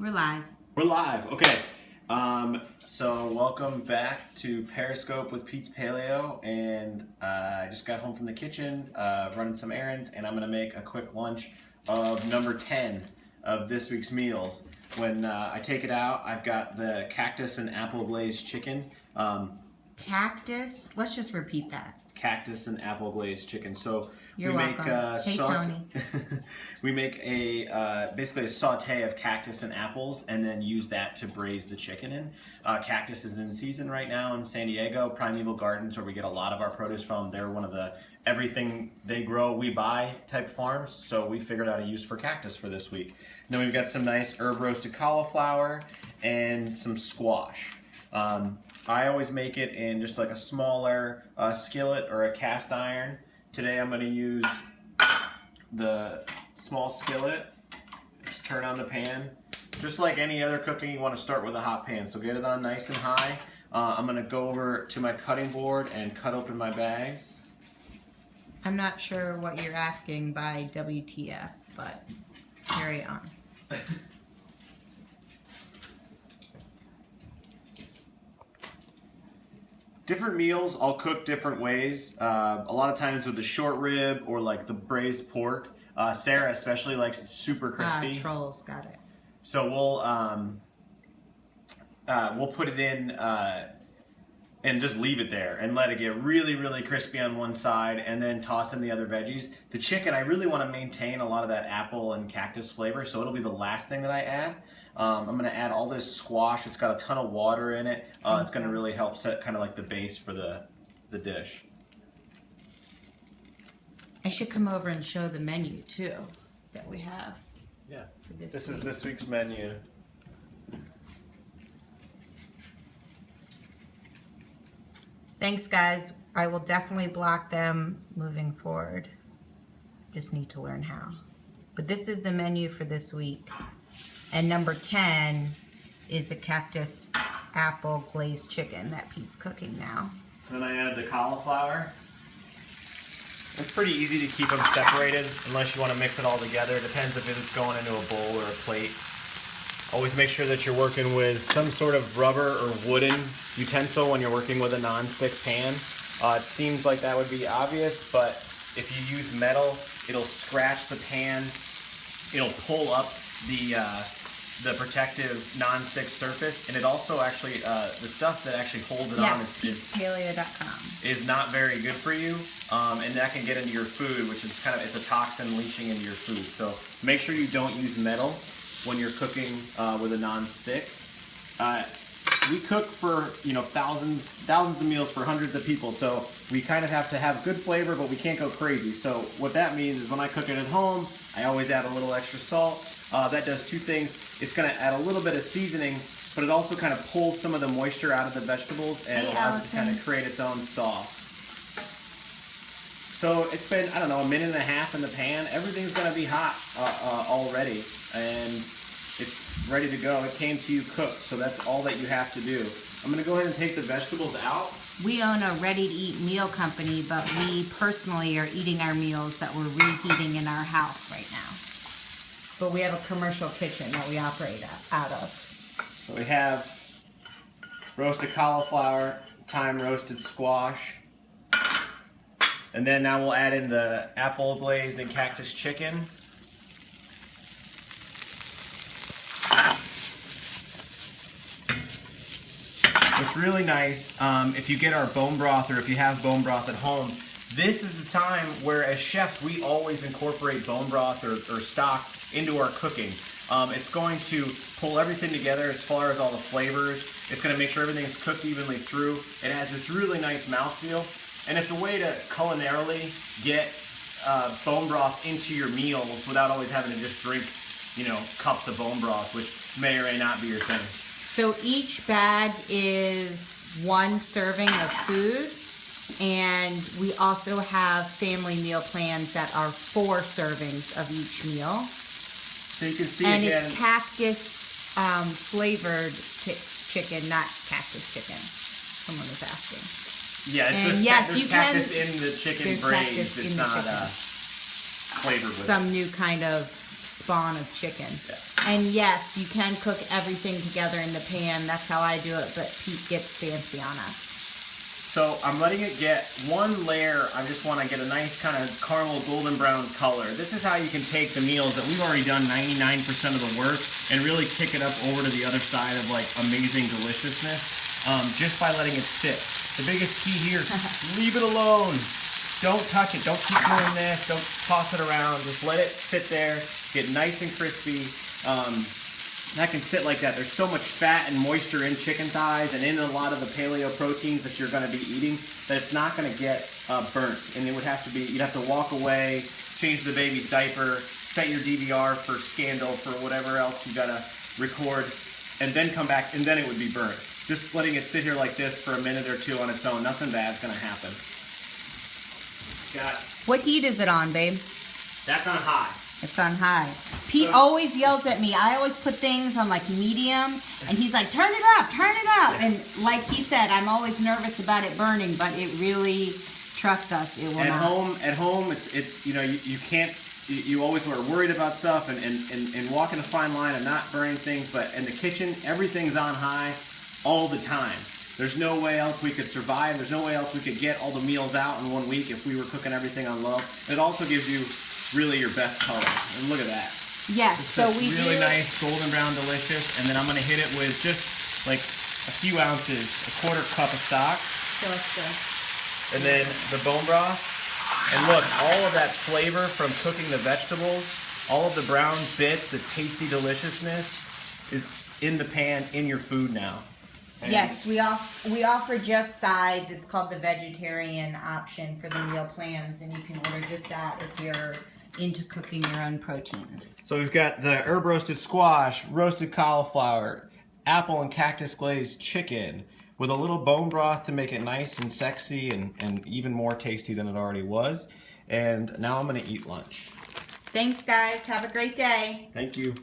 We're live. We're live. Okay. So welcome back to Periscope with Pete's Paleo, and I just got home from the kitchen, running some errands, and I'm gonna make a quick lunch of number 10 of this week's meals. When I take it out, I've got the cactus and apple glazed chicken. Cactus? Let's just repeat that. Cactus and apple glazed chicken. So You're we make welcome. Hey, Tony. we make a basically a saute of cactus and apples, and then use that to braise the chicken in. Cactus is in season right now in San Diego. Primeval Gardens, where we get a lot of our produce from. They're one of the everything they grow we buy type farms. So we figured out a use for cactus for this week. And then we've got some nice herb roasted cauliflower and some squash. I always make it in just like a smaller skillet or a cast iron. Today I'm going to use the small skillet. Just turn on the pan. Just like any other cooking, you want to start with a hot pan. So get it on nice and high. I'm going to go over to my cutting board and cut open my bags. I'm not sure what you're asking by WTF, but carry on. Different meals, I'll cook different ways. A lot of times with the short rib or like the braised pork. Sarah especially likes it super crispy. Trolls, got it. So we'll put it in and just leave it there and let it get really, really crispy on one side, and then toss in the other veggies. The chicken, I really want to maintain a lot of that apple and cactus flavor, so it'll be the last thing that I add. I'm going to add all this squash. It's got a ton of water in it. It's going to really help set kind of like the base for the dish. I should come over and show the menu too that we have. Yeah. For this This week. is this week's menu. Thanks, guys. I will definitely block them moving forward. Just need to learn how. But this is the menu for this week. And number 10 is the cactus apple glazed chicken that Pete's cooking now. Then I added the cauliflower. It's pretty easy to keep them separated unless you want to mix it all together. It depends if it's going into a bowl or a plate. Always make sure that you're working with some sort of rubber or wooden utensil when you're working with a non-stick pan. It seems like that would be obvious, but if you use metal, it'll scratch the pan. It'll pull up the protective non-stick surface, and it also actually the stuff that actually holds it on is not very good for you, and that can get into your food, which is it's a toxin leaching into your food. So make sure you don't use metal when you're cooking with a non-stick. We cook for thousands of meals for hundreds of people, so we kind of have to have good flavor, but we can't go crazy. So what that means is when I cook it at home, I always add a little extra salt. That does two things. It's going to add a little bit of seasoning, but it also kind of pulls some of the moisture out of the vegetables and allows it to kind of create its own sauce. So it's been, I don't know, a minute and a half in the pan. Everything's going to be hot already, and it's ready to go. It came to you cooked, so that's all that you have to do. I'm going to go ahead and take the vegetables out. We own a ready-to-eat meal company, but we personally are eating our meals that we're reheating in our house right now. But we have a commercial kitchen that we operate out of. So we have roasted cauliflower, thyme roasted squash, and then now we'll add in the apple glazed and cactus chicken. What's really nice, if you get our bone broth, or if you have bone broth at home, this is the time where as chefs we always incorporate bone broth or stock into our cooking. It's going to pull everything together as far as all the flavors. It's going to make sure everything's cooked evenly through. It has this really nice mouthfeel, and it's a way to culinarily get bone broth into your meals without always having to just drink, cups of bone broth, which may or may not be your thing. So each bag is 1 serving of food, and we also have family meal plans that are 4 servings of each meal. So you can see and again, it's cactus flavored chicken, not cactus chicken. Someone was asking. Yeah, it's and just there's cactus in the chicken braised. It's not flavored with some new kind of spawn of chicken. Yeah. And yes, you can cook everything together in the pan. That's how I do it, but Pete gets fancy on us. So I'm letting it get one layer. I just want to get a nice kind of caramel golden brown color. This is how you can take the meals that we've already done 99% of the work and really kick it up over to the other side of like amazing deliciousness, just by letting it sit. The biggest key here, leave it alone. Don't touch it. Don't keep doing this. Don't toss it around. Just let it sit there, get nice and crispy. That can sit like that. There's so much fat and moisture in chicken thighs and in a lot of the paleo proteins that you're going to be eating that it's not going to get burnt. And it would have to be, you'd have to walk away, change the baby's diaper, set your DVR for Scandal, for whatever else you got to record, and then come back, and then it would be burnt. Just letting it sit here like this for a minute or two on its own, nothing bad's going to happen. Got What heat is it on, babe? That's on high. It's on high. Pete always yells at me. I always put things on like medium, and he's like, turn it up, turn it up. And like he said, I'm always nervous about it burning, but it really, trust us, it will not. At home, it's you know, you can't, you always are worried about stuff and walking a fine line and not burning things, but in the kitchen, everything's on high all the time. There's no way else we could survive. There's no way else we could get all the meals out in 1 week if we were cooking everything on low. It also gives you really your best color. And look at that. Yes, so we really nice golden brown delicious, and then I'm gonna hit it with just like a few ounces, a quarter cup of stock. So let's go. And then the bone broth. And look, all of that flavor from cooking the vegetables, all of the brown bits, the tasty deliciousness is in the pan, in your food now. And yes, we offer just sides. It's called the vegetarian option for the meal plans, and you can order just that if you're into cooking your own proteins. So we've got the herb roasted squash, roasted cauliflower, apple and cactus glazed chicken with a little bone broth to make it nice and sexy and even more tasty than it already was. And now I'm gonna eat lunch. Thanks, guys. Have a great day. Thank you.